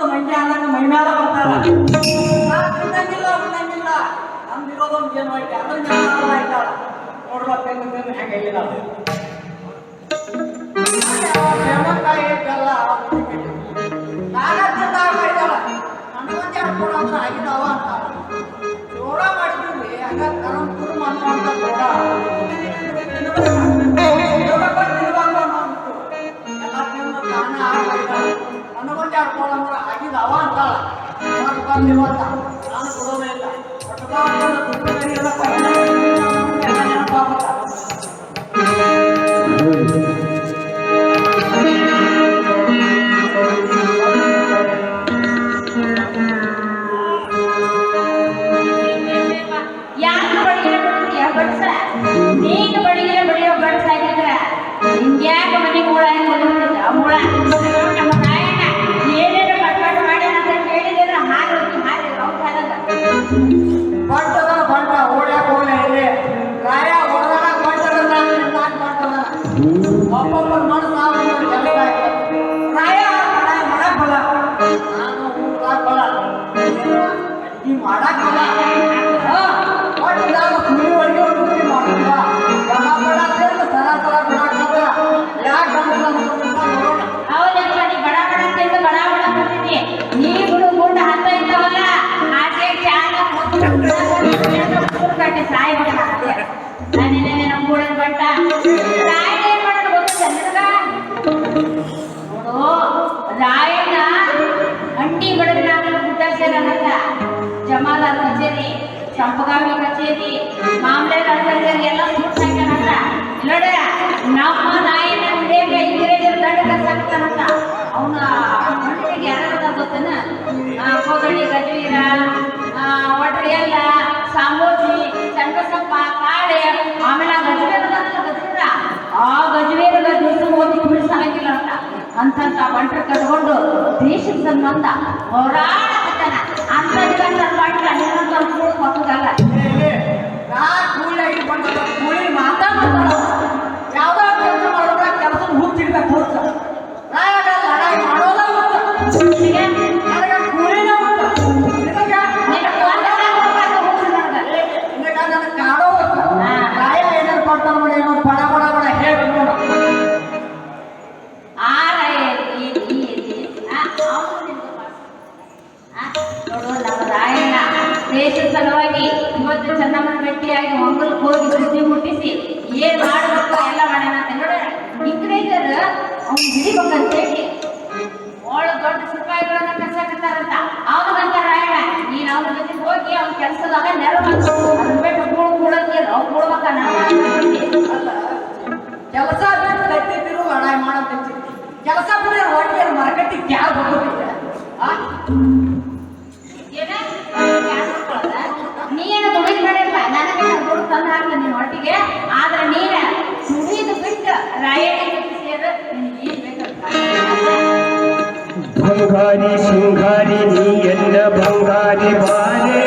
ಮಂಡ್ಯ ಅನ್ನಂಗ ಮೈನಾರ ಬರ್ತಾರ ಉಣ್ಣಂಗಿಲ್ಲ ನಮ್ದಿರೋದೊಂದು ಏನು ಐತೆ ಅದ್ರ ಜ್ಞಾನ ಆಯ್ತಾಳ ನೋಡ್ರ ತೆಂಗು ಹೆಂಗಿಲ್ಲ ಕಾಯಿ ಐತಲ್ಲ ನನಗೊಂದೇ ಹಾಕೊಂಡು ಅಂದ್ರೆ ಆಗಿದಾವ ಅಂತ ಜೋಳ ಮಾಡಿದ್ವಿ ಹಂಗ ಕರಂ ಕುರುಮ ಅನ್ನುವಂತ ಜೋಳ ನನಗೊಂದೇ ಹಾಕೊಳ್ಳಂದ್ರೆ ಆಗಿದಾವ ಅಂತಾಳ ಬಂದಿರುವಂತ ನಾನು ಕೊಡೋದೇ ಇಲ್ಲ ನೀನು ಬಡಿಗೆ ಬಡಿಯೋ ಬಡಿಸಾಗಿದ್ರ ಹಿಂಗ್ಯಾಕೆ ಮನೆ ಮೂಳ ಮೂಳ ನಮ್ಮ ತಾಯಣ್ಣ ಏನೇನು ಕಟ್ಪಾಡು ಮಾಡಿ ಅಂತ ಕೇಳಿದ್ರೆ ಹಾಗೆ ಬಂಟ ಓಡ್ಯಾಕ ಹೋಗ್ಲೇ ಇಲ್ಲಿ ರಾಯ ಹೊಡೆದಾಗ ಬಂಟದ ಒಬ್ಬೊಬ್ಬರ ಮನಸ್ಸು ಕೆಲಸ ರಾಯ ಮಾಡಕ್ ಬಲ ನಾನು ಬಲ ಈ ಮಾಡಕ್ ಬಲ ಸಾಯಿ ನಾನೇನೇ ನಮ್ಮ ಕೂಡ ಬಟ್ಟ ರಾಯಣ್ಣ ಏನ್ ಮಾಡೋದು ಗೊತ್ತ ಚಂದ್ರಗ ನೋಡು ರಾಯಣ್ಣ ಅಂಟಿ ಬಡಗನ ಗುಡ್ಡಾಚಾರನಲ್ಲ ಜಮಾದಾರ್ ಕಚೇರಿ ಚಂಪಗಾವಿ ಕಚೇರಿ ಮಾಮಲೇರ ಕಚೇರಿ ಎಲ್ಲ ಸೂಟ್ ಹಾಕ್ಯಾನಂತ ನೋಡ ನಮ್ಮ ನಾಯಿನ ಹುಡುಗ ಇಂಗ್ರೇಜರ್ ದಂಡ ಕರ್ಸಾಕ್ತಾನಂತ ಅವನ ಮಣ್ಣಿಗೆ ಯಾರದ ಗೊತ್ತನ ಕೋಗಳಿ ಗಜವೀರ ಒಟ್ರಿ ಎಲ್ಲ ಸಾಂಬೋಜಿ ಚಂದ್ರಸಪ್ಪ ಕಾಳೆ ಆಮೇಲೆ ಗಜವೀರ ಆ ಗಜವೀರದ ದೇಶ ಓದಿ ಬಿಡಿಸಾಗಿಲ್ಲ ಅಂತ ಬಂಟ್ರ ಕಟ್ಕೊಂಡು ದೇಶದ ಸಂಬಂಧ ಹೋರಾಡಕತ್ತಾನ ಅಂತ ಮಾಡಿಲ್ಲ ಇನ್ನೊಂದು ಅನ್ಸ್ಕೊಂಡು ಮಕ್ಕಳಲ್ಲ ಕೂಳಿ ಮಾತಾಡ್ತಾರ ಯಾವ್ದೋ ಕೆಲಸ ಮಾಡೋದ್ರ ಕೆಲಸ ಹುಚ್ಚಿಡ್ಬೇಕು ಹುಚ್ಚ ಲಡಾಯಿ ಮಾಡೋದ ಕೂಳಿನ ಕಾಡೋ ರಾಯ ಏನಾರು ಕೊಡ್ತಾರ ನೋಡಿ ಏನೋ ಬಡ ಬಡ ಬಡ ಹೇಳಿ ನೋಡು ನೋಡು ನಮ್ಮ ರಾಯಣ್ಣ ದೇಶದ ಸಲುವಾಗಿ ಇವತ್ತು ಚೆನ್ನಮ್ಮನ ಭೇಟಿಯಾಗಿ ಮಂಗಲಕ್ಕೆ ಹೋಗಿ ಸುದ್ದಿ ಮುಟ್ಟಿಸಿ ಏನ್ ಮಾಡಬೇಕು ಎಲ್ಲ ಮಾಡ್ಯಾನ ಅಂತ ನೋಡ ಇಂಗ್ರೇಜರ್ ಅವ್ನು ಹಿಡಿಬೇಕಂತ ಹೇಳಿ ಒಳ ದೊಡ್ಡ ಸಿಪಾಯಿಗಳನ್ನ ಕರ್ಸಾಕತ್ತಾರಂತ ಅವನಂತ ರಾಯಣ್ಣ ನೀನ್ ಅವನ ಜೊತೆ ಹೋಗಿ ಅವ್ನ ಕೆಲಸದಾಗ ನೆರವು ಅದನ್ನ ಬಿಟ್ಟು ಕೂಡಂಗಿಲ್ಲ ಅವ್ನು ಕೂಡ್ಬೇಕ ಅಲ್ಲ ಕೆಲಸ ಬಿಟ್ಟು ಕಟ್ಟಿದ್ರು ಲಡಾಯಿ ಮಾಡೋದು ಕೆಲಸ ಬಿಟ್ಟರೆ ಒಟ್ಟಿಗೆ ಮಾರ್ಕೆಟಿಗೆ ಯಾರು ಹೋಗೋದಿಲ್ಲ ನೀನು ದುಡಿದು ಮಾಡಿಲ್ಲ ನನಗೆ ದುಡ್ಡು ತಂದು ಹಾಕ್ಲಿ ನಿನ್ನ ಒಟ್ಟಿಗೆ ಆದ್ರೆ ನೀನ ದುಡಿದು ಬಿಟ್ಟು ರಾಯಣ್ಣ ಸೇರ ನಿನಗೆ ಏನ್ ಬೇಕಂತ ಬಂಗಾರಿ ಶೃಂಗಾರಿ ನೀ ಎಲ್ಲ ಬಂಗಾರಿ ಬಾಲೆ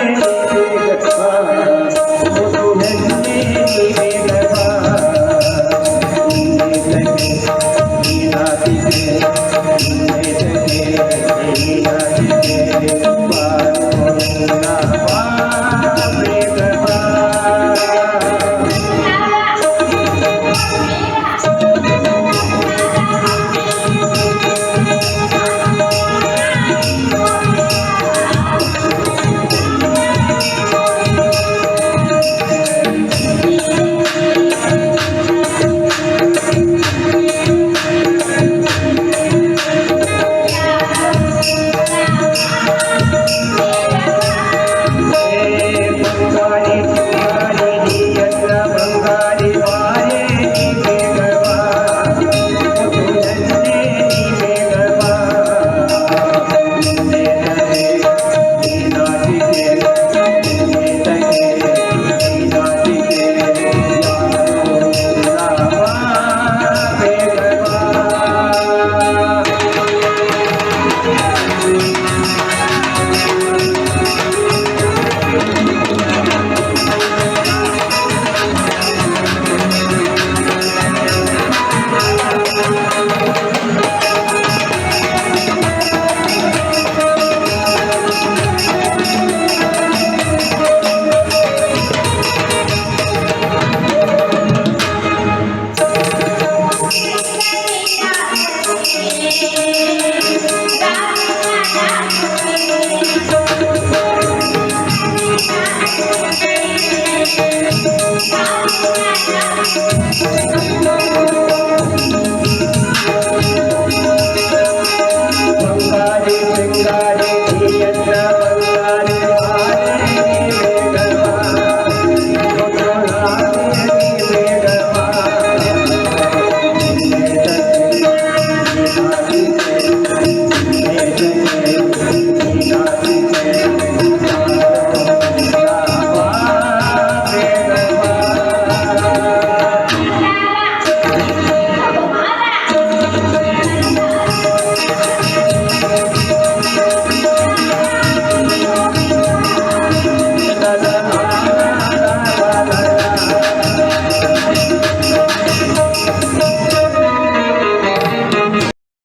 ಬಂಗಾರಿ